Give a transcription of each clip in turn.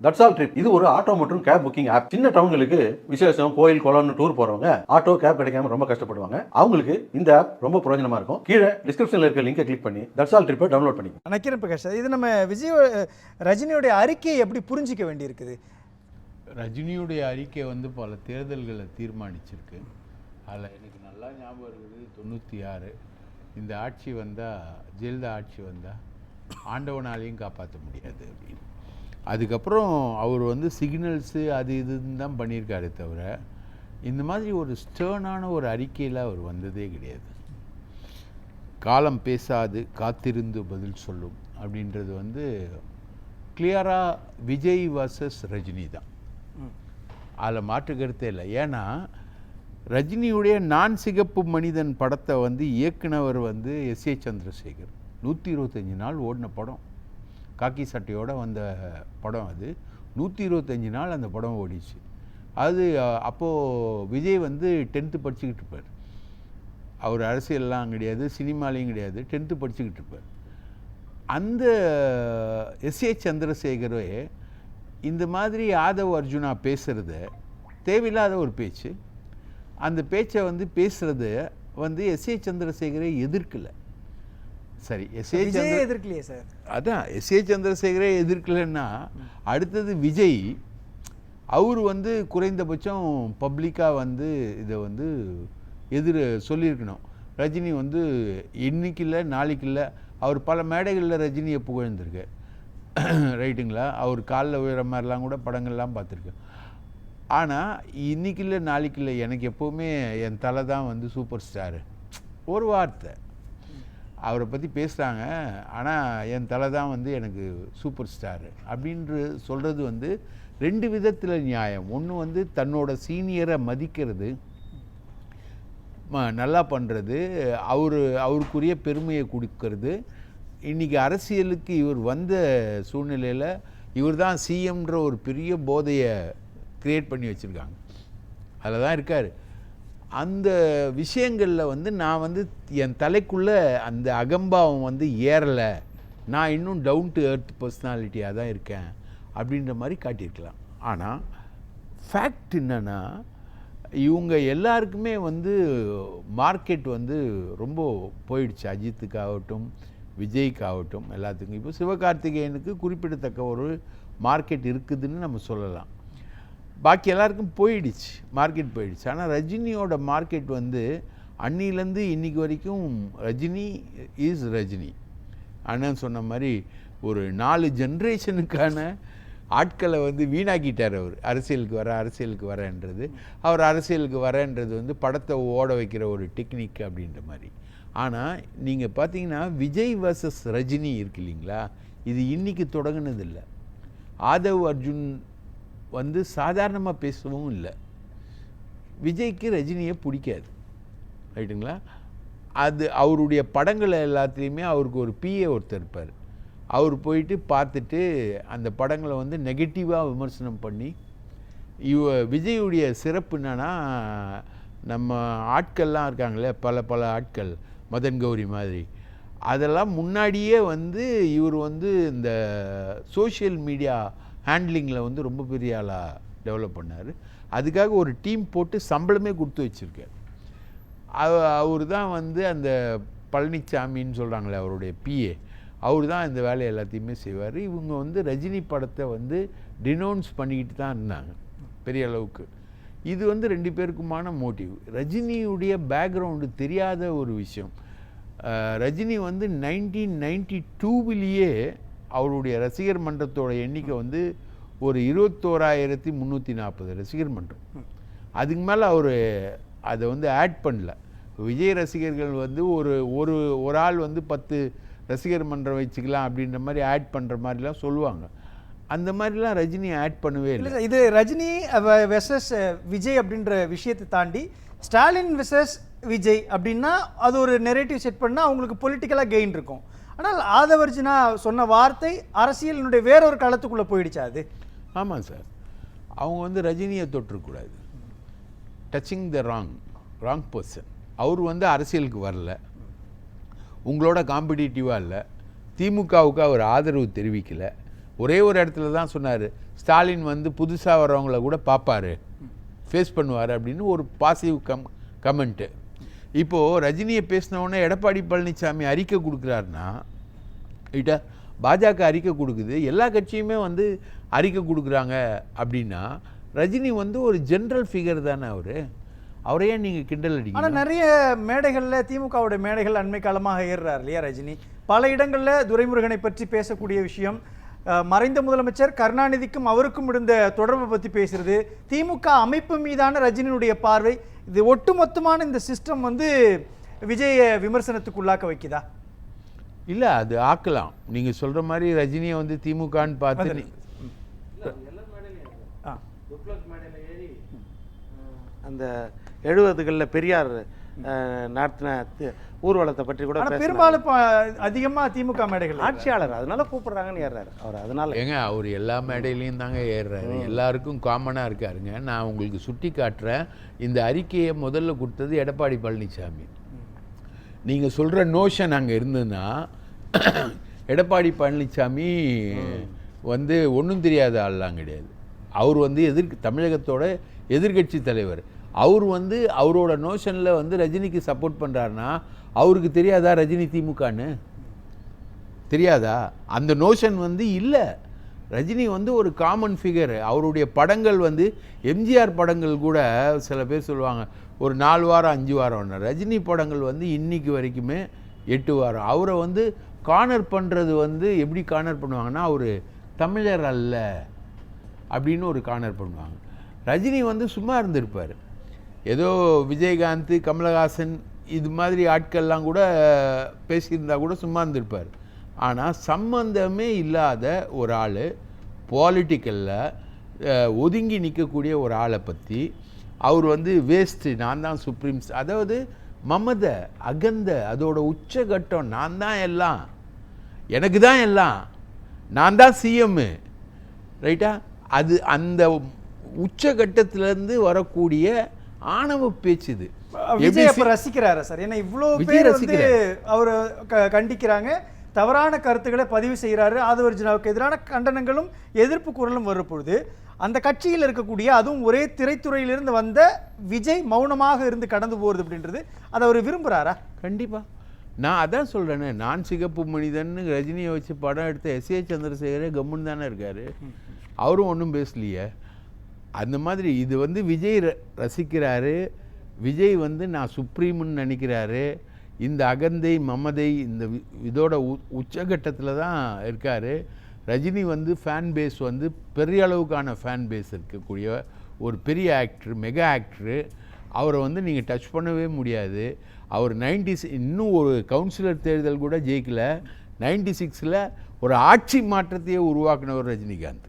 That's all trip இது ஒரு auto மற்றும் கேப் புக்கிங் ஆப். சின்ன டவுன்களுக்கு விசேஷம், கோயில், குளம்னு டூர் போறவங்க ஆட்டோ கேப் கிடைக்காம ரொம்ப கஷ்டப்படுவாங்க. அவங்களுக்கு இந்த ஆப் ரொம்ப பிரயோஜனமா இருக்கும். கீழே டிஸ்கிரிப்ஷன்ல இருக்க லிங்கை கிளிக் பண்ணி தட்ஸ் ஆல் ட்ரிப்பை டவுன்லோட் பண்ணி. நக்கீரன் பிரகாஷ், இது நம்ம ரஜினியோடைய அறிக்கையை எப்படி புரிஞ்சிக்க வேண்டியிருக்குது? ரஜினியுடைய அறிக்கை வந்து பல தேர்தல்களை தீர்மானிச்சிருக்கு. அதில் எனக்கு நல்லா ஞாபகம் இருக்குது 96 இந்த ஆட்சி வந்தால், ஜெயலலிதா ஆட்சி வந்தால் ஆண்டவனாலையும் காப்பாற்ற முடியாது அப்படின்னு. அதுக்கப்புறம் அவர் வந்து சிக்னல்ஸு அது இதுன்னு தான் பண்ணியிருக்காரு தவிர இந்த மாதிரி ஒரு ஸ்டர்னான ஒரு அறிக்கையில் அவர் வந்ததே கிடையாது. காலம் பேசாது காத்திருந்து பதில் சொல்லும் அப்படின்றது வந்து கிளியராக விஜய் வர்சஸ் ரஜினி தான். அதில் மாற்று கருத்தே இல்லை. ஏன்னா ரஜினியுடைய நான் சிகப்பு மனிதன் படத்தை வந்து இயக்குனவர் வந்து எஸ்.ஏ. சந்திரசேகர். 125 நாள் ஓடின படம், காக்கி சட்டையோடு வந்த படம். அது 125 நாள் அந்த படம் ஓடிச்சு. அது அப்போது விஜய் வந்து 10th படிச்சுக்கிட்டு இருப்பார். அவர் அரசியல்லாம் கிடையாது, சினிமாலையும் கிடையாது, 10th படிச்சுக்கிட்டு இருப்பார். அந்த எஸ்.ஏ. சந்திரசேகரே இந்த மாதிரி ஆதவ் அர்ஜுனா பேசுகிறத தேவையில்லாத ஒரு பேச்சு. அந்த பேச்சை வந்து பேசுகிறத வந்து எஸ்.ஏ. சந்திரசேகரே எதிர்க்கலை. சரி, எஸ்.ஏ. எதிர்க்கலையே சார். அதான் எஸ்.ஏ. சந்திரசேகரே எதிர்க்கலைன்னா அடுத்தது விஜய் அவர் வந்து குறைந்தபட்சம் பப்ளிக்காக வந்து இதை வந்து சொல்லியிருக்கணும். ரஜினி வந்து இன்னைக்கு இல்லை நாளைக்கு இல்லை, அவர் பல மேடைகளில் ரஜினியை புகழ்ந்திருக்கு, ரைட்டுங்களா? அவர் காலில் உயர மாதிரிலாம் கூட படங்கள்லாம் பார்த்துருக்கேன். ஆனால் இன்னைக்கு இல்லை நாளைக்கு இல்லை, எனக்கு எப்போவுமே என் தலை தான் வந்து சூப்பர் ஸ்டாரு. ஒரு வார்த்தை அவரை பற்றி பேசுகிறாங்க, ஆனால் என் தலை தான் வந்து எனக்கு சூப்பர் ஸ்டாரு அப்படின்று சொல்கிறது வந்து ரெண்டு விதத்தில் நியாயம். ஒன்று வந்து தன்னோட சீனியரை மதிக்கிறது, நல்லா பண்ணுறது, அவருக்குரிய பெருமையை கொடுக்கறது. இன்றைக்கி அரசியலுக்கு இவர் வந்த சூழ்நிலையில் இவர் தான் சிஎம்ன்ற ஒரு பெரிய போதையை க்ரியேட் பண்ணி வச்சுருக்காங்க. அதில் தான் இருக்கார். அந்த விஷயங்களில் வந்து நான் வந்து என் தலைக்குள்ளே அந்த அகம்பாவம் வந்து ஏறலை, நான் இன்னும் டவுன் டு எர்த் பர்சனாலிட்டியாக தான் இருக்கேன் அப்படின்ற மாதிரி காட்டியிருக்கலாம். ஆனால் ஃபேக்ட் என்னென்னா இவங்க எல்லாருக்குமே வந்து மார்க்கெட் வந்து ரொம்ப போயிடுச்சு. அஜித்துக்காகட்டும் விஜய்க்காகட்டும் எல்லாத்துக்கும். இப்போ சிவகார்த்திகேயனுக்கு குறிப்பிடத்தக்க ஒரு மார்க்கெட் இருக்குதுன்னு நம்ம சொல்லலாம். பாக்கி எல்லாருக்கும் போயிடுச்சு, மார்க்கெட் போயிடுச்சு. ஆனால் ரஜினியோட மார்க்கெட் வந்து அன்னிலேருந்து இன்றைக்கி வரைக்கும் ரஜினி இஸ் ரஜினி. அண்ணன் சொன்ன மாதிரி ஒரு 4 ஜென்ரேஷனுக்கான ஆட்களை வந்து வீணாக்கிட்டார் அவர். அரசியலுக்கு வரன்றது அவர் அரசியலுக்கு வரன்றது வந்து படத்தை ஓட வைக்கிற ஒரு டெக்னிக் அப்படின்ற மாதிரி. ஆனால் நீங்கள் பார்த்தீங்கன்னா விஜய் வர்சஸ் ரஜினி இருக்கு இல்லைங்களா, இது இன்றைக்கி தொடங்கினதில்லை. ஆதவ் அர்ஜுன் வந்து சாதாரணமாக பேசவும் இல்லை. விஜய்க்கு ரஜினியை பிடிக்காது, ரைட்டுங்களா? அது அவருடைய படங்களை எல்லாத்துலேயுமே அவருக்கு ஒரு பிஏ ஒருத்தர் இருப்பார். அவர் போயிட்டு பார்த்துட்டு அந்த படங்களை வந்து நெகட்டிவாக விமர்சனம் பண்ணி, விஜயுடைய சிறப்பு என்னன்னா, நம்ம ஆட்கள்லாம் இருக்காங்களே பல ஆட்கள், மதன் கௌரி மாதிரி, அதெல்லாம் முன்னாடியே வந்து இவர் வந்து இந்த சோஷியல் மீடியா ஹேண்ட்லிங்கில் வந்து ரொம்ப பெரிய ஆளாக டெவலப் பண்ணார். அதுக்காக ஒரு டீம் போட்டு சம்பளமே கொடுத்து வச்சுருக்கார். அவர் தான் வந்து அந்த பழனிசாமின்னு சொல்கிறாங்களே அவருடைய பிஏ, அவர் தான் இந்த வேலையை எல்லாத்தையுமே செய்வார். இவங்க வந்து ரஜினி படத்தை வந்து டினோன்ஸ் பண்ணிக்கிட்டு தான் இருந்தாங்க பெரிய அளவுக்கு. இது வந்து 2 பேருக்குமான மோட்டிவ். ரஜினியுடைய பேக்ரவுண்டு தெரியாத ஒரு விஷயம். ரஜினி வந்து 1992விலேயே அவருடைய ரசிகர் மன்றத்தோட எண்ணிக்கை வந்து ஒரு 21,340 ரசிகர் மன்றம். அதுக்கு மேலே அவர் அதை வந்து ஆட் பண்ணல. விஜய் ரசிகர்கள் வந்து ஒரு ஆள் வந்து 10 ரசிகர் மன்றம் வச்சுக்கலாம் அப்படின்ற மாதிரி ஆட் பண்ணுற மாதிரிலாம் சொல்லுவாங்க. அந்த மாதிரிலாம் ரஜினி ஆட் பண்ணவே இல்லை. இது ரஜினி வெர்சஸ் விஜய் அப்படின்ற விஷயத்தை தாண்டி ஸ்டாலின் வெர்சஸ் விஜய் அப்படின்னா அது ஒரு நெரேட்டிவ் செட் பண்ணால் அவங்களுக்கு பொலிட்டிக்கலாக கெயின் இருக்கும். ஆனால் ஆதவர்ஜுனா சொன்ன வார்த்தை அரசியலினுடைய வேறொரு களத்துக்குள்ளே போயிடுச்சா அது? ஆமாம் சார், அவங்க வந்து ரஜினியை தொற்றக்கூடாது. Touching the wrong person. அவர் வந்து அரசியலுக்கு வரல, உங்களோட காம்படிட்டிவாக இல்லை, திமுகவுக்கு அவர் ஆதரவு தெரிவிக்கலை. ஒரே ஒரு இடத்துல தான் சொன்னார், ஸ்டாலின் வந்து புதுசாக வரவங்கள கூட பார்ப்பாரு, ஃபேஸ் பண்ணுவார் அப்படின்னு ஒரு பாசிட்டிவ் கமெண்ட்டு. இப்போது ரஜினியை பேசினவுடனே எடப்பாடி பழனிசாமி அறிக்கை கொடுக்குறாருன்னா ரைட்டா, பாஜக அறிக்கை கொடுக்குது, எல்லா கட்சியுமே வந்து அறிக்கை கொடுக்குறாங்க அப்படின்னா ரஜினி வந்து ஒரு ஜென்ரல் ஃபிகர் தானே அவரையே நீங்கள் கிண்டல் அடிக்கணும். ஆனால் நிறைய மேடைகளில் திமுகவுடைய மேடைகள் அண்மை காலமாக ஏறுறாரு இல்லையா ரஜினி? பல இடங்களில் துரைமுருகனை பற்றி பேசக்கூடிய விஷயம், மறைந்த முதலமைச்சர் கருணாநிதிக்கும் அவருக்கும் இருந்த தொடர்பை பற்றி பேசுறது, திமுக அமைப்பு மீதான ரஜினியுடைய பார்வை, இது ஒட்டுமொத்தமான இந்த சிஸ்டம் வந்து விஜய விமர்சனத்துக்கு உள்ளாக்க வைக்குதா? இல்லை, அது ஆக்கலாம். நீங்கள் சொல்கிற மாதிரி ரஜினியை வந்து திமுகன்னு பார்த்து அந்த 70களில் பெரியார் நடத்தின ஊர்வலத்தை பற்றி கூட பெரும்பாலும் அதிகமாக திமுக மேடைகள் ஆட்சியாளர் அதனால கூப்பிடுறாங்கன்னு ஏறாரு அவர். அதனால ஏங்க அவர் எல்லா மேடையிலையும் தாங்க ஏறுறாரு, எல்லாருக்கும் காமனாக இருக்காருங்க. நான் உங்களுக்கு சுட்டி காட்டுறேன். இந்த அறிக்கையை முதல்ல கொடுத்தது எடப்பாடி பழனிசாமி. நீங்கள் சொல்கிற நோஷன் அங்கே இருந்ததுன்னா எடப்பாடி பழனிசாமி வந்து ஒன்றும் தெரியாத ஆள்லாம் கிடையாது. அவர் வந்து தமிழகத்தோட எதிர்கட்சி தலைவர். அவர் வந்து அவரோட நோஷனில் வந்து ரஜினிக்கு சப்போர்ட் பண்ணுறாருன்னா அவருக்கு தெரியாதா ரஜினி திமுகன்னு? தெரியாதா? அந்த நோஷன் வந்து இல்லை. ரஜினி வந்து ஒரு காமன் ஃபிகர். அவருடைய படங்கள் வந்து எம்ஜிஆர் படங்கள் கூட சில பேர் சொல்லுவாங்க ஒரு 4 வாரம் 5 வாரம். ரஜினி படங்கள் வந்து இன்னைக்கு வரைக்குமே 8 வாரம். அவரை வந்து கார்னர் பண்ணுறது வந்து எப்படி கார்னர் பண்ணுவாங்கன்னா அவர் தமிழர் அல்ல அப்படின்னு ஒரு கார்னர் பண்ணுவாங்க. ரஜினி வந்து சும்மா இருந்திருப்பார். ஏதோ விஜயகாந்த், கமலஹாசன் இது மாதிரி ஆட்கள்லாம் கூட பேசியிருந்தா கூட சும்மா இருந்திருப்பார். ஆனால் சம்பந்தமே இல்லாத ஒரு ஆள், பாலிட்டிக்கலில் ஒதுங்கி நிற்கக்கூடிய ஒரு ஆளை பற்றி அவர் வந்து வேஸ்ட்டு, நான் தான் சுப்ரீம்ஸ், அதாவது மமதை, அகந்தை, அதோட உச்சகட்டம், நான் தான் எல்லாம், எனக்கு தான் எல்லாம், நான் தான் சிஎம்மு, ரைட்டா? அது அந்த உச்சகட்டத்திலேருந்து வரக்கூடிய ஆணவ பேச்சு. இது விஜய் அப்ப ரசிக்கிறாரா சார்? ஏன்னா இவ்வளோ பேர் வந்து அவர் கண்டிக்கிறாங்க, தவறான கருத்துக்களை பதிவு செய்கிறாரு, ஆதவர்ஜுனாவுக்கு எதிரான கண்டனங்களும் எதிர்ப்பு குரலும் வரும்பொழுது அந்த கட்சியில் இருக்கக்கூடிய, அதுவும் ஒரே திரைத்துறையிலிருந்து வந்த விஜய் மௌனமாக இருந்து கடந்து போகிறது அப்படின்றது அதை அவர் விரும்புகிறாரா? கண்டிப்பாக. நான் அதான் சொல்கிறேன்னு, நான் சிகப்பு மனிதன் ரஜினியை வச்சு படம் எடுத்த எஸ்ஏ சந்திரசேகரே கம்முன்னு தானே இருக்கார், அவரும் ஒன்றும் பேசலையே. அந்த மாதிரி இது வந்து விஜய் ரசிக்கிறாரு, விஜய் வந்து நான் சுப்ரீம்னு நினைக்கிறாரு. இந்த அகந்தை, மமதை, இந்த இதோட உச்சகட்டத்தில் தான் இருக்கார். ரஜினி வந்து ஃபேன் பேஸ் வந்து பெரிய அளவுக்கான ஃபேன் பேஸ் இருக்கக்கூடிய ஒரு பெரிய ஆக்டர், மெகா ஆக்டரு. அவரை வந்து நீங்கள் டச் பண்ணவே முடியாது. அவர் 96 இன்னும் ஒரு கவுன்சிலர் தேர்தல் கூட ஜெயிக்கலை. 96ல் ஒரு ஆட்சி மாற்றத்தையே உருவாக்குனவர் ரஜினிகாந்த்,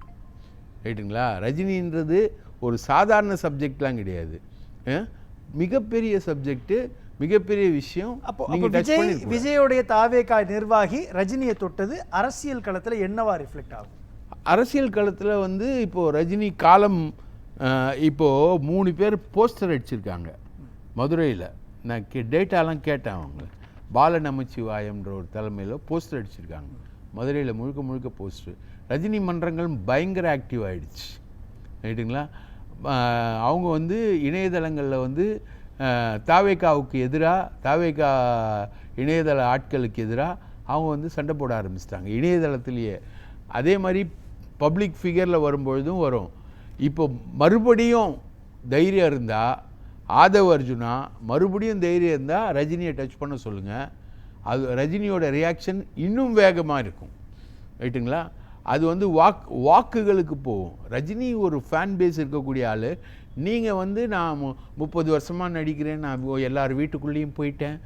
ரைட்டுங்களா? ரஜினின்றது ஒரு சாதாரண சப்ஜெக்ட்லாம் கிடையாது, மிகப்பெரிய சப்ஜெக்டு, மிகப்பெரிய விஷயம். அப்போ விஜயோடைய தாவேகா நிர்வாகி ரஜினியை தொட்டது அரசியல் களத்தில் என்னவா ரிஃப்ளெக்ட் ஆகும்? அரசியல் களத்தில் வந்து இப்போது ரஜினி காலம், இப்போது 3 பேர் போஸ்டர் அடிச்சிருக்காங்க மதுரையில். நான் டேட்டாலாம் கேட்டேன் அவங்க. பால நமச்சிவாயம்ன்ற ஒரு தலைமையில் போஸ்டர் அடிச்சிருக்காங்க மதுரையில், முழுக்க முழுக்க போஸ்டர். ரஜினி மன்றங்கள் பயங்கர ஆக்டிவ் ஆகிடுச்சு, ரைட்டுங்களா? அவங்க வந்து இணையதளங்களில் வந்து தாவேகாவுக்கு எதிராக, தாவேகா இணையதள ஆட்களுக்கு எதிராக அவங்க வந்து சண்டை போட ஆரம்பிச்சிட்டாங்க இணையதளத்திலேயே. அதே மாதிரி பப்ளிக் ஃபிகரில் வரும்பொழுதும் வரும். இப்போ மறுபடியும் தைரியம் இருந்தால், ஆதவ் அர்ஜுனா மறுபடியும் தைரியம் இருந்தால் ரஜினியை டச் பண்ண சொல்லுங்கள். அது ரஜினியோட ரியாக்ஷன் இன்னும் வேகமாக இருக்கும், ரைட்டுங்களா? அது வந்து வாக்குகளுக்கு போகும். ரஜினி ஒரு ஃபேன் பேஸ் இருக்கக்கூடிய ஆள். நீங்கள் வந்து நான் 30 வருஷமாக நடிக்கிறேன், நான் எல்லார் வீட்டுக்குள்ளேயும் போயிட்டேன்,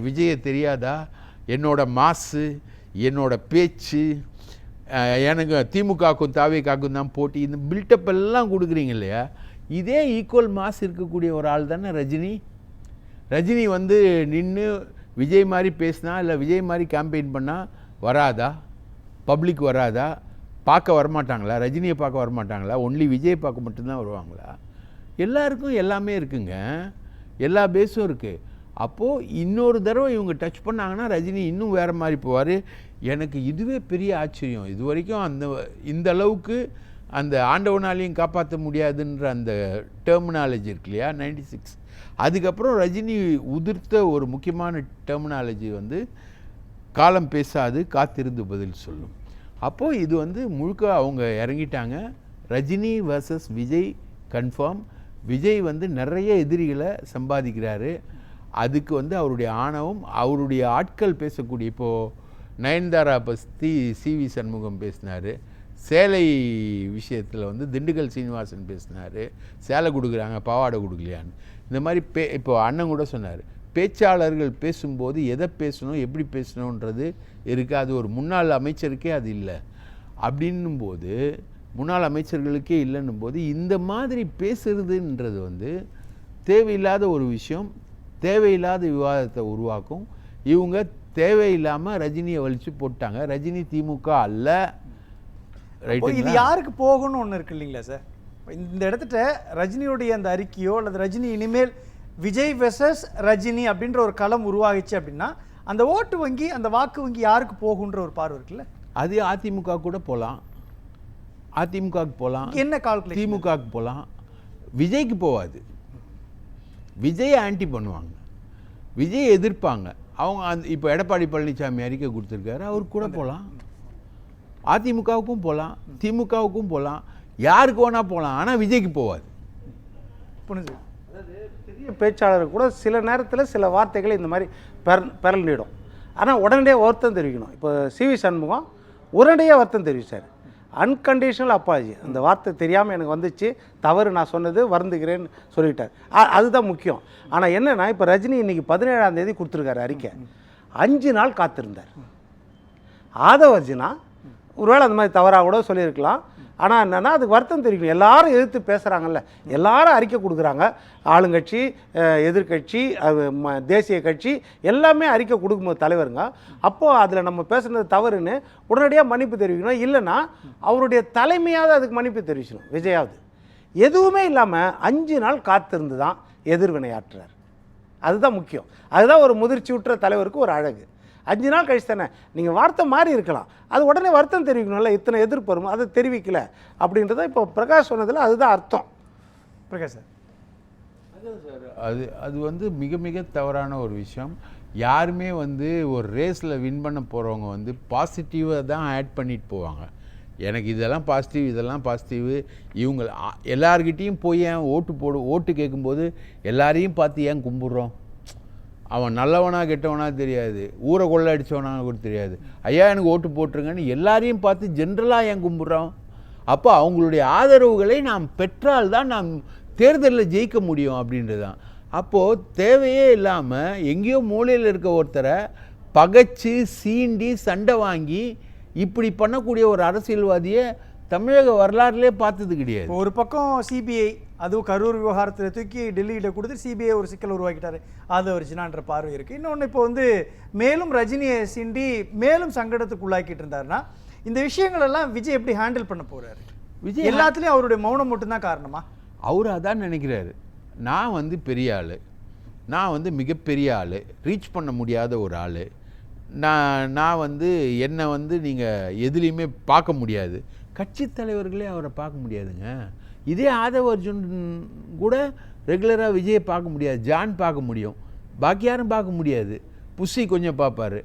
விஜயை தெரியாதா, என்னோட மாசு, என்னோட பேச்சு, எனக்கு திமுகவுக்கும் தாவேகாவுக்கும் தான் போட்டி, இந்த பில்டப் எல்லாம் கொடுக்குறீங்க இல்லையா? இதே ஈக்குவல் மாஸ் இருக்கக்கூடிய ஒரு ஆள் தானே ரஜினி. ரஜினி வந்து நின்று விஜய் மாதிரி பேசினா, இல்லை விஜய் மாதிரி கேம்பெயின் பண்ணால் வராதா? பப்ளிக் வராதா? பார்க்க வரமாட்டாங்களா? ரஜினியை பார்க்க வரமாட்டாங்களா? ஒன்லி விஜய் பார்க்க மட்டும்தான் வருவாங்களா? எல்லாருக்கும் எல்லாமே இருக்குங்க, எல்லா பேஸும் இருக்குது. அப்போது இன்னொரு தடவை இவங்க டச் பண்ணாங்கன்னா ரஜினி இன்னும் வேறு மாதிரி போவார். எனக்கு இதுவே பெரிய ஆச்சரியம். இது வரைக்கும் இந்த அளவுக்கு அந்த ஆண்டவனாலையும் காப்பாற்ற முடியாதுன்ற அந்த டெர்மினாலஜி இருக்கு இல்லையா 96. அதுக்கப்புறம் ரஜினி உதிர்த்த ஒரு முக்கியமான டெர்மினாலஜி வந்து காலம் பேசாது காத்திருந்து பதில் சொல்லும். அப்போது இது வந்து முழுக்க அவங்க இறங்கிட்டாங்க. Rajini versus Vijay confirm. விஜய் வந்து நிறைய எதிரிகளை சம்பாதிக்கிறாரு. அதுக்கு வந்து அவருடைய ஆணவம், அவருடைய ஆட்கள் பேசக்கூடிய, இப்போது நயன்தாரா பற்றி சிவி சண்முகம் பேசினார், சேலை விஷயத்தில் வந்து திண்டுக்கல் சீனிவாசன் பேசினார், சேலை கொடுக்குறாங்க பாவாடை கொடுக்கலையான்னு. இந்த மாதிரி இப்போ அண்ணன் கூட சொன்னார், பேச்சாளர்கள் பேசும்போது எதை பேசணும் எப்படி பேசணுன்றது இருக்குது. அது ஒரு முன்னாள் அமைச்சருக்கே அது இல்லை. அப்படின்னும்போது முன்னாள் அமைச்சர்களுக்கே இல்லைன்னும் போது இந்த மாதிரி பேசுறதுன்றது வந்து தேவையில்லாத ஒரு விஷயம், தேவையில்லாத விவாதத்தை உருவாக்கும். இவங்க தேவையில்லாமல் ரஜினியை வலிச்சு போட்டாங்க. ரஜினி திமுக அல்ல. இது யாருக்கு போகணும்னு ஒன்று இருக்கு இல்லைங்களா சார்? இந்த இடத்துல ரஜினியுடைய அந்த அறிக்கையோ அல்லது ரஜினி இனிமேல் விஜய் வெர்சஸ் ரஜினி அப்படின்ற ஒரு களம் உருவாகிச்சு அப்படின்னா அந்த ஓட்டு வங்கி, அந்த வாக்கு வங்கி யாருக்கு போகுன்ற ஒரு பார்வை இருக்குல்ல? அது அதிமுக கூட போகலாம், அதிமுகவுக்கு போகலாம், என்ன கால்குலேஷன், திமுகவுக்கு போகலாம். விஜய்க்கு போகாது. விஜய் ஆன்டி பண்ணுவாங்க, விஜய் எதிர்ப்பாங்க அவங்க. இப்போ எடப்பாடி பழனிசாமி அறிக்கை கொடுத்துருக்காரு, அவருக்கு கூட போகலாம். அதிமுகவுக்கும் போகலாம், திமுகவுக்கும் போகலாம், யாருக்கு வேணா போகலாம். ஆனால் விஜய்க்கு போகாது. புரிஞ்சு. பெரிய பேச்சாளர் கூட சில நேரத்தில் சில வார்த்தைகளை இந்த மாதிரி பெறல் நீடும். ஆனால் உடனடியாக வருத்தம் தெரிவிக்கணும். இப்போ சிவி சண்முகம் உடனடியாக வருத்தம் தெரிவித்தார். அன்கண்டிஷனல் அப்பாஜி, அந்த வார்த்தை தெரியாமல் எனக்கு வந்துச்சு, தவறு, நான் சொன்னது, வருந்துகிறேன்னு சொல்லிட்டார். அதுதான் முக்கியம். ஆனால் என்னென்னா இப்போ ரஜினி இன்றைக்கி 17ஆம் தேதி கொடுத்துருக்காரு அறிக்கை. 5 நாள் காத்திருந்தார். ஆதவர்ஜினா ஒருவேளை அந்த மாதிரி தவறாக கூட சொல்லியிருக்கலாம். ஆனால் என்னென்னா அதுக்கு வருத்தம் தெரிவிக்கணும். எல்லாரும் எதிர்த்து பேசுகிறாங்கல்ல, எல்லாரும் அறிக்கை கொடுக்குறாங்க. ஆளுங்கட்சி, எதிர்கட்சி, தேசிய கட்சி எல்லாமே அறிக்கை கொடுக்கும்போது தலைவருங்க, அப்போது அதில் நம்ம பேசுனது தவறுன்னு உடனடியாக மன்னிப்பு தெரிவிக்கணும். இல்லைன்னா அவருடைய தலைமையாவது அதுக்கு மன்னிப்பு தெரிவிக்கணும். விஜயாவது எதுவுமே இல்லாமல் 5 நாள் காத்திருந்து தான் எதிர்வினையாற்றுறார். அதுதான் முக்கியம். அதுதான் ஒரு முதிர்ச்சியுற்ற தலைவருக்கு ஒரு அழகு. 5 நாள் கழிச்சு தானே நீங்கள் வார்த்தை மாறி இருக்கலாம், அது உடனே வருத்தம் தெரிவிக்கணும்ல. இத்தனை எதிர்ப்பு வரும், அதை தெரிவிக்கல அப்படின்றத இப்போ பிரகாஷ் சொன்னதில் அதுதான் அர்த்தம். பிரகாஷ் சார், அது வந்து மிக மிக தவறான ஒரு விஷயம். யாருமே வந்து ஒரு ரேஸில் வின் பண்ண போகிறவங்க வந்து பாசிட்டிவாக தான் ஆட் பண்ணிட்டு போவாங்க. எனக்கு இதெல்லாம் பாசிட்டிவ், இதெல்லாம் பாசிட்டிவ். இவங்க எல்லார்கிட்டேயும் போய் ஏன் ஓட்டு கேட்கும்போது எல்லாரையும் பார்த்து ஏன் கும்பிட்றோம்? அவன் நல்லவனா கெட்டவனா தெரியாது, ஊரை கொள்ள அடித்தவனா கூட தெரியாது. ஐயா எனக்கு ஓட்டு போட்டுருங்கன்னு எல்லாரையும் பார்த்து ஜென்ரலாக ஏன் கும்பிட்றோம்? அப்போ அவங்களுடைய ஆதரவுகளை நாம் பெற்றால் தான் நாம் தேர்தலில் ஜெயிக்க முடியும் அப்படின்றது தான். அப்போது தேவையே இல்லாமல் எங்கேயோ மூலையில் இருக்க ஒருத்தரை பகைச்சு சீண்டி சண்டை வாங்கி இப்படி பண்ணக்கூடிய ஒரு அரசியல்வாதியை தமிழக வரலாறுலேயே பார்த்தது கிடையாது. ஒரு பக்கம் சிபிஐ, அதுவும் கரூர் விவகாரத்தில் தூக்கி டெல்லியிட்ட கொடுத்து சிபிஐ ஒரு சிக்கல் உருவாக்கிட்டாரு, ஆதவர்ஜினான்ற பார்வை இருக்குது. இன்னொன்று இப்போ வந்து மேலும் ரஜினியை சீண்டி மேலும் சங்கடத்துக்கு உள்ளாக்கிட்டு இருந்தாருன்னா இந்த விஷயங்கள் எல்லாம் விஜய் எப்படி ஹேண்டில் பண்ண போகிறாரு? விஜய் எல்லாத்துலேயும் அவருடைய மௌனம் மட்டும்தான் காரணமா? அவர் அதான் நினைக்கிறாரு, நான் வந்து பெரிய ஆள், நான் வந்து மிகப்பெரிய ஆள், ரீச் பண்ண முடியாத ஒரு ஆள், நான் வந்து என்னை வந்து நீங்கள் எதுலேயுமே பார்க்க முடியாது. கட்சி தலைவர்களே அவரை பார்க்க முடியாதுங்க. இதே ஆதவ அர்ஜுன் கூட ரெகுலராக விஜயை பார்க்க முடியாது. ஜான் பார்க்க முடியும், பாக்கி யாரும் பார்க்க முடியாது. புஷி கொஞ்சம் பார்ப்பார்,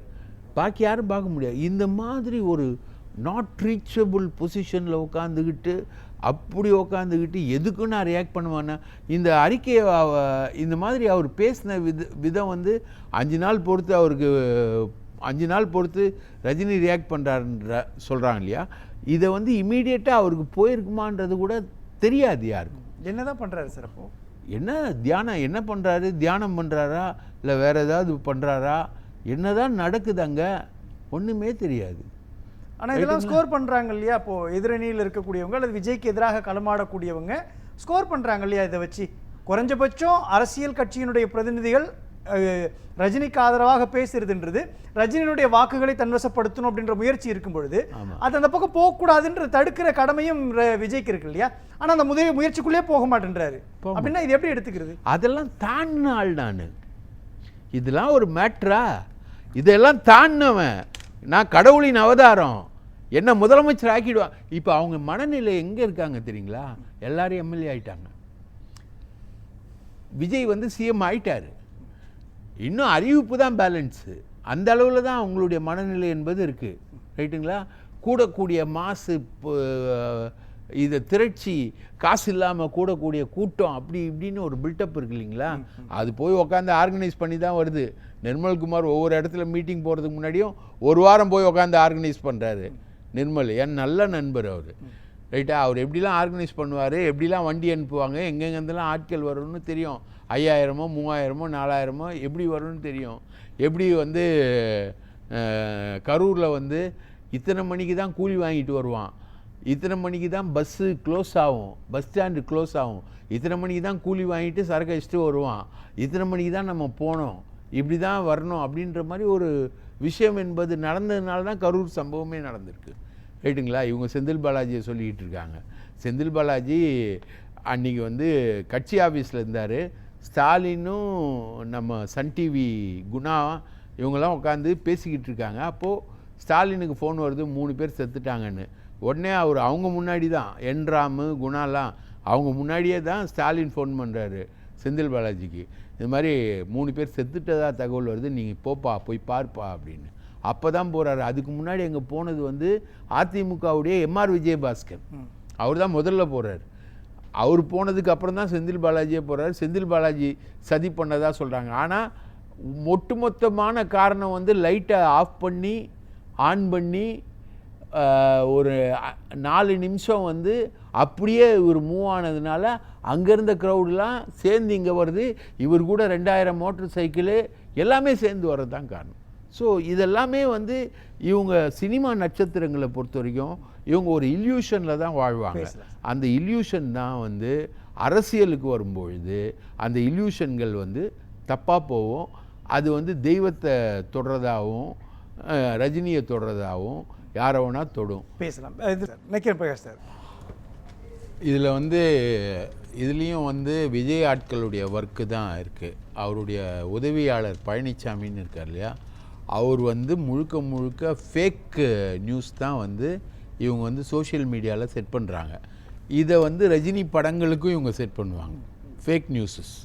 பாக்கி யாரும் பார்க்க முடியாது. இந்த மாதிரி ஒரு நாட் ரீச்சபிள் பொசிஷனில் உட்காந்துக்கிட்டு அப்படி உட்காந்துக்கிட்டு எதுக்கு நான் ரியாக்ட் பண்ணுவேன்னா, இந்த அறிக்கையை இந்த மாதிரி அவர் பேசின விதம் வந்து 5 நாள் பொறுத்து அவருக்கு 5 நாள் பொறுத்து ரஜினி ரியாக்ட் பண்ணுறாருன்ற சொல்கிறாங்க இல்லையா, இதை வந்து இமீடியட்டாக அவருக்கு போயிருக்குமான்றது கூட தெரியாது யாருக்கும். என்ன தான் பண்ணுறாரு சார்? அப்போ என்ன தியானம் என்ன பண்ணுறாரு? தியானம் பண்ணுறாரா இல்லை வேறு ஏதாவது பண்ணுறாரா? என்ன தான் நடக்குது அங்கே? ஒன்றுமே தெரியாது. ஆனால் இதெல்லாம் ஸ்கோர் பண்ணுறாங்க இல்லையா? அப்போது எதிரணியில் இருக்கக்கூடியவங்க அல்லது விஜய்க்கு எதிராக களமாடக்கூடியவங்க ஸ்கோர் பண்ணுறாங்க இல்லையா? இதை வச்சு குறைஞ்சபட்சம் அரசியல் கட்சியினுடைய பிரதிநிதிகள் ரஜினிக்கு ஆதரவாக பேசுறதுன்றது ரஜினியுடைய வாக்குகளை தன்வசப்படுத்தணும் அப்படின்ற முயற்சி இருக்கும் பொழுது அது அந்த பக்கம் போகக்கூடாதுன்ற தடுக்கிற கடமையும் விஜய்க்கு இருக்கு இல்லையா? ஆனால் அந்த முயற்சிக்குள்ளே போக மாட்டேன்றாரு அப்படின்னா இது எப்படி எடுத்துக்கிறது? அதெல்லாம் தாண்டின ஆள் நான். இதெல்லாம் ஒரு மேட்ரா? இதெல்லாம் தாண்டினவன் நான். கடவுளின் அவதாரம். என்ன முதலமைச்சர் ஆக்கிடுவா. இப்போ அவங்க மனநிலை எங்கே இருக்காங்க தெரியுங்களா? எல்லாரும் எம்எல்ஏ ஆயிட்டாங்க. விஜய் வந்து சிஎம் ஆயிட்டாரு. இன்னும் அறிவிப்பு தான் பேலன்ஸு. அந்த அளவில் தான் அவங்களுடைய மனநிலை என்பது இருக்குது. ரைட்டுங்களா? கூடக்கூடிய மாசு, இதை திரட்சி, காசு இல்லாமல் கூடக்கூடிய கூட்டம், அப்படி இப்படின்னு ஒரு பில்டப் இருக்கு இல்லைங்களா? அது போய் உட்காந்து ஆர்கனைஸ் பண்ணி தான் வருது. நிர்மல்குமார் ஒவ்வொரு இடத்துல மீட்டிங் போகிறதுக்கு முன்னாடியும் ஒரு வாரம் போய் உட்காந்து ஆர்கனைஸ் பண்ணுறாரு. நிர்மல் என் நல்ல நண்பர் அவர். ரைட்டா? அவர் எப்படிலாம் ஆர்கனைஸ் பண்ணுவார், எப்படிலாம் வண்டி அனுப்புவாங்க, எங்கெங்கேருந்துலாம் ஆட்கள் வரும்னு தெரியும். 5000மோ 3000மோ 4000மோ எப்படி வரும்னு தெரியும். எப்படி வந்து கரூரில் வந்து இத்தனை மணிக்கு தான் கூலி வாங்கிட்டு வருவான், இத்தனை மணிக்கு தான் பஸ்ஸு க்ளோஸ் ஆகும், பஸ் ஸ்டாண்டு க்ளோஸ் ஆகும், இத்தனை மணிக்கு தான் கூலி வாங்கிட்டு சரக்கு அடிச்சுட்டு வருவான், இத்தனை மணிக்கு தான் நம்ம போனோம், இப்படி தான் வரணும் அப்படின்ற மாதிரி ஒரு விஷயம் என்பது நடந்ததுனால தான் கரூர் சம்பவமே நடந்திருக்கு. ரைட்டுங்களா? இவங்க செந்தில் பாலாஜியை சொல்லிக்கிட்டு இருக்காங்க. செந்தில் பாலாஜி அன்றைக்கி வந்து கட்சி ஆஃபீஸில் இருந்தார். ஸ்டாலினும் நம்ம சன் டிவி குணா இவங்கெல்லாம் உட்காந்து பேசிக்கிட்டு இருக்காங்க. அப்போது ஸ்டாலினுக்கு ஃபோன் வருது, 3 பேர் செத்துட்டாங்கன்னு. உடனே அவங்க முன்னாடி தான் என்ராமு குணாலாம் அவங்க முன்னாடியே தான் ஸ்டாலின் ஃபோன் பண்ணுறாரு செந்தில் பாலாஜிக்கு. இது மாதிரி 3 பேர் செத்துட்டதா தகவல் வருது, நீங்கள் போப்பா போய் பார்ப்பா அப்படின்னு. அப்போ தான் போகிறாரு. அதுக்கு முன்னாடி அங்கே போனது வந்து அதிமுகவுடைய எம்ஆர் விஜயபாஸ்கர். அவர் தான் முதல்ல போகிறார். அவர் போனதுக்கு அப்புறம் தான் செந்தில் பாலாஜியே போகிறார். செந்தில் பாலாஜி சதி பண்ணதாக சொல்கிறாங்க. ஆனால் ஒட்டுமொத்தமான காரணம் வந்து லைட்டை ஆஃப் பண்ணி ஆன் பண்ணி ஒரு 4 நிமிஷம் வந்து அப்படியே இவர் மூவ் ஆனதுனால அங்கேருந்த க்ரௌடெலாம் சேர்ந்து இங்கே வருது. இவர் கூட 2000 மோட்டர் சைக்கிளு எல்லாமே சேர்ந்து வர்றது தான் காரணம். ஸோ இதெல்லாமே வந்து இவங்க சினிமா நட்சத்திரங்களை பொறுத்த வரைக்கும் இவங்க ஒரு இல்யூஷனில் தான் வாழ்வாங்க. அந்த இல்யூஷன் தான் வந்து அரசியலுக்கு வரும்பொழுது அந்த இல்யூஷன்கள் வந்து தப்பாக போகும். அது வந்து தெய்வத்தை தொடுறதாகவும் ரஜினியை தொடுறதாகவும் யாரை வேணா தொடும். பேசலாம். நக்கீரன் பிரகாஷ் சார், இதில் வந்து இதுலேயும் வந்து விஜய் ஆட்களுடைய ஒர்க்கு தான் இருக்குது. அவருடைய உதவியாளர் பழனிசாமின்னு இருக்கார் இல்லையா, அவர் வந்து முழுக்க முழுக்க ஃபேக் நியூஸ் தான் வந்து இவங்க வந்து சோஷியல் மீடியாவில் செட் பண்ணுறாங்க. இதை வந்து ரஜினி படங்களுக்கும் இவங்க செட் பண்ணுவாங்க ஃபேக் நியூஸஸ்.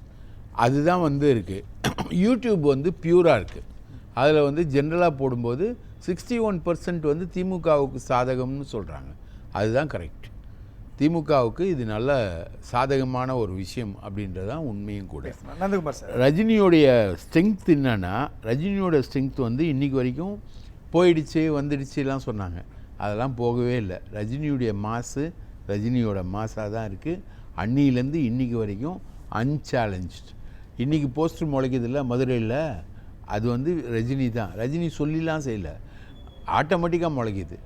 அதுதான் வந்து இருக்குது. யூடியூப் வந்து பியூராக இருக்குது. அதில் வந்து ஜென்ரலாக போடும்போது 61% வந்து திமுகவுக்கு சாதகம்னு சொல்கிறாங்க. அதுதான் கரெக்ட். திமுகவுக்கு இது நல்ல சாதகமான ஒரு விஷயம் அப்படின்றதான் உண்மையும் கூட. நந்தகுமார் சார், ரஜினியோடைய ஸ்ட்ரென்த் என்னன்னா, ரஜினியோட ஸ்ட்ரென்த் வந்து இன்றைக்கி வரைக்கும் போயிடுச்சு வந்துடுச்சுலாம் சொன்னாங்க. அதெல்லாம் போகவே இல்லை. ரஜினியுடைய மாசு ரஜினியோட மாசாக தான் இருக்குது. அன்னியிலேருந்து இன்றைக்கி வரைக்கும் அன்சேலஞ்ச்டு. இன்றைக்கி போஸ்டர் முளைக்குதில்ல மதுரையில், அது வந்து ரஜினி தான். ரஜினி சொல்லிலாம் செய்யலை, ஆட்டோமேட்டிக்காக முளைக்குது.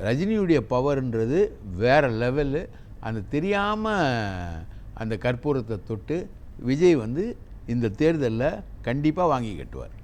ரஜினியுடைய பவர்ன்றது வேறு லெவலு. அந்த தெரியாமல் அந்த கற்பூரத்தை தொட்டு விஜய் வந்து இந்த தேர்தலில் கண்டிப்பாக வாங்கி கட்டுவார்.